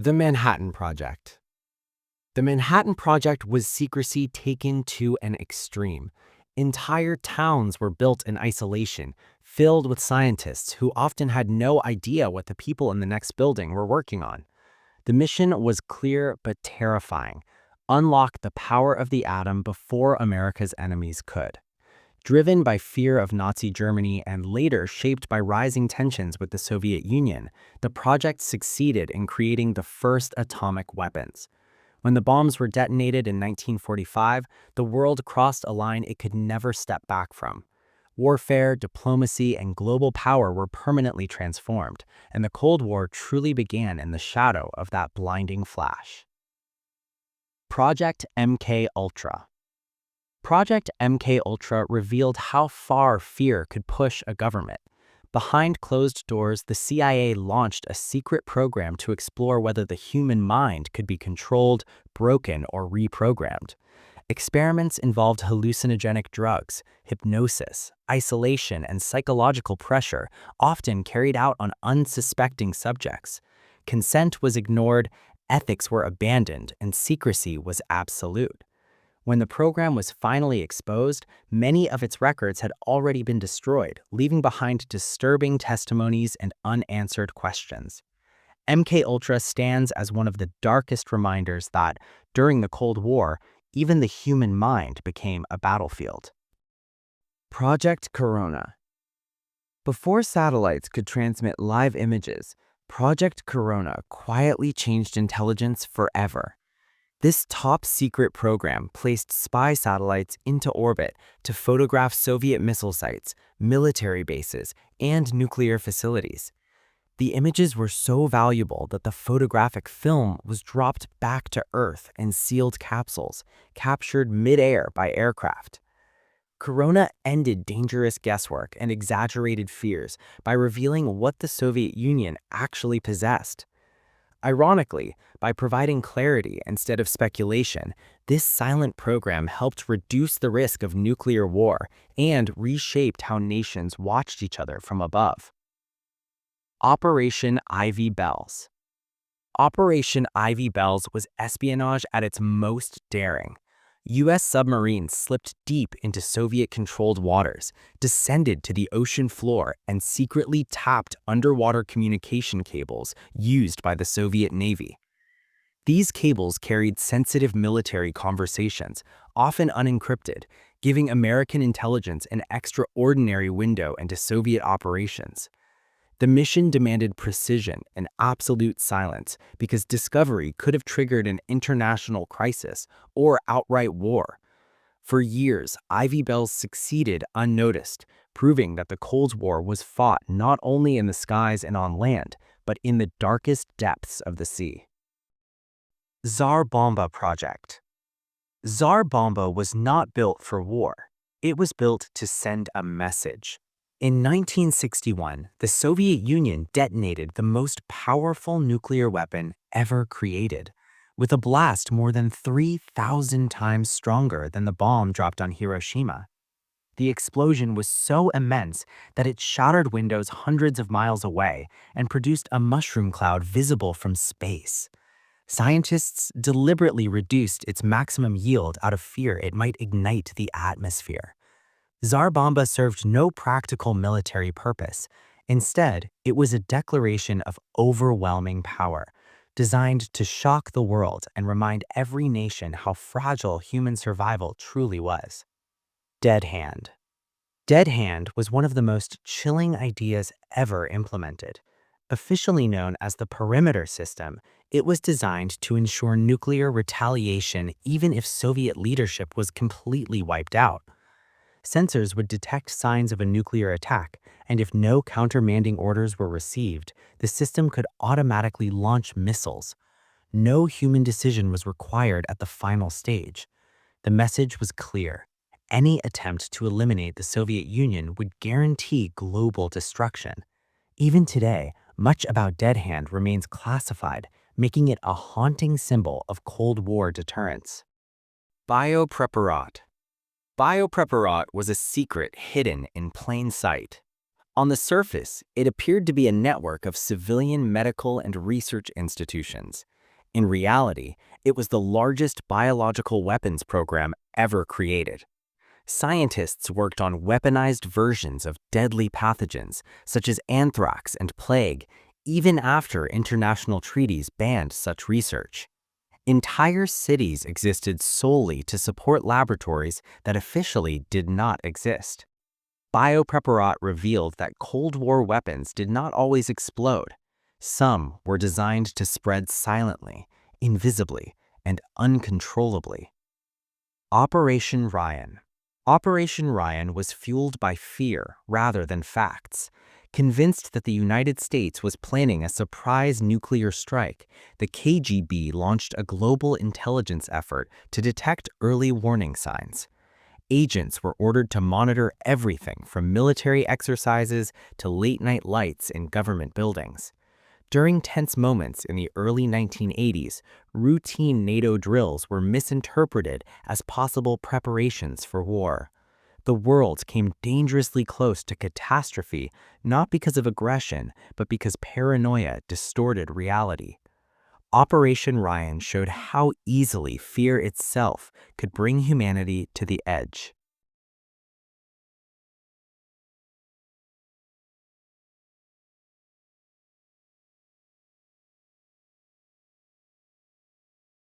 The Manhattan Project. The Manhattan Project was secrecy taken to an extreme. Entire towns were built in isolation, filled with scientists who often had no idea what the people in the next building were working on. The mission was clear but terrifying: unlock the power of the atom before America's enemies could. Driven by fear of Nazi Germany and later shaped by rising tensions with the Soviet Union, the project succeeded in creating the first atomic weapons. When the bombs were detonated in 1945, the world crossed a line it could never step back from. Warfare, diplomacy, and global power were permanently transformed, and the Cold War truly began in the shadow of that blinding flash. Project MKUltra. Project MKUltra revealed how far fear could push a government. Behind closed doors, the CIA launched a secret program to explore whether the human mind could be controlled, broken, or reprogrammed. Experiments involved hallucinogenic drugs, hypnosis, isolation, and psychological pressure, often carried out on unsuspecting subjects. Consent was ignored, ethics were abandoned, and secrecy was absolute. When the program was finally exposed, many of its records had already been destroyed, leaving behind disturbing testimonies and unanswered questions. MKUltra stands as one of the darkest reminders that, during the Cold War, even the human mind became a battlefield. Project Corona. Before satellites could transmit live images, Project Corona quietly changed intelligence forever. This top-secret program placed spy satellites into orbit to photograph Soviet missile sites, military bases, and nuclear facilities. The images were so valuable that the photographic film was dropped back to Earth in sealed capsules, captured mid-air by aircraft. Corona ended dangerous guesswork and exaggerated fears by revealing what the Soviet Union actually possessed. Ironically, by providing clarity instead of speculation, this silent program helped reduce the risk of nuclear war and reshaped how nations watched each other from above. Operation Ivy Bells. Operation Ivy Bells was espionage at its most daring. U.S. submarines slipped deep into Soviet-controlled waters, descended to the ocean floor, and secretly tapped underwater communication cables used by the Soviet Navy. These cables carried sensitive military conversations, often unencrypted, giving American intelligence an extraordinary window into Soviet operations. The mission demanded precision and absolute silence because discovery could have triggered an international crisis or outright war. For years, Ivy Bells succeeded unnoticed, proving that the Cold War was fought not only in the skies and on land, but in the darkest depths of the sea. Tsar Bomba Project. Tsar Bomba was not built for war. It was built to send a message. In 1961, the Soviet Union detonated the most powerful nuclear weapon ever created, with a blast more than 3,000 times stronger than the bomb dropped on Hiroshima. The explosion was so immense that it shattered windows hundreds of miles away and produced a mushroom cloud visible from space. Scientists deliberately reduced its maximum yield out of fear it might ignite the atmosphere. Tsar Bomba served no practical military purpose. Instead, it was a declaration of overwhelming power, designed to shock the world and remind every nation how fragile human survival truly was. Dead Hand. Dead Hand was one of the most chilling ideas ever implemented. Officially known as the perimeter system, it was designed to ensure nuclear retaliation even if Soviet leadership was completely wiped out. Sensors would detect signs of a nuclear attack, and if no countermanding orders were received, the system could automatically launch missiles. No human decision was required at the final stage. The message was clear: any attempt to eliminate the Soviet Union would guarantee global destruction. Even today, much about Dead Hand remains classified, making it a haunting symbol of Cold War deterrence. Biopreparat. Biopreparat was a secret hidden in plain sight. On the surface, it appeared to be a network of civilian medical and research institutions. In reality, it was the largest biological weapons program ever created. Scientists worked on weaponized versions of deadly pathogens, such as anthrax and plague, even after international treaties banned such research. Entire cities existed solely to support laboratories that officially did not exist. Biopreparat revealed that Cold War weapons did not always explode. Some were designed to spread silently, invisibly, and uncontrollably. Operation Ryan. Operation Ryan was fueled by fear rather than facts. Convinced that the United States was planning a surprise nuclear strike, the KGB launched a global intelligence effort to detect early warning signs. Agents were ordered to monitor everything from military exercises to late-night lights in government buildings. During tense moments in the early 1980s, routine NATO drills were misinterpreted as possible preparations for war. The world came dangerously close to catastrophe, not because of aggression, but because paranoia distorted reality. Operation Ryan showed how easily fear itself could bring humanity to the edge.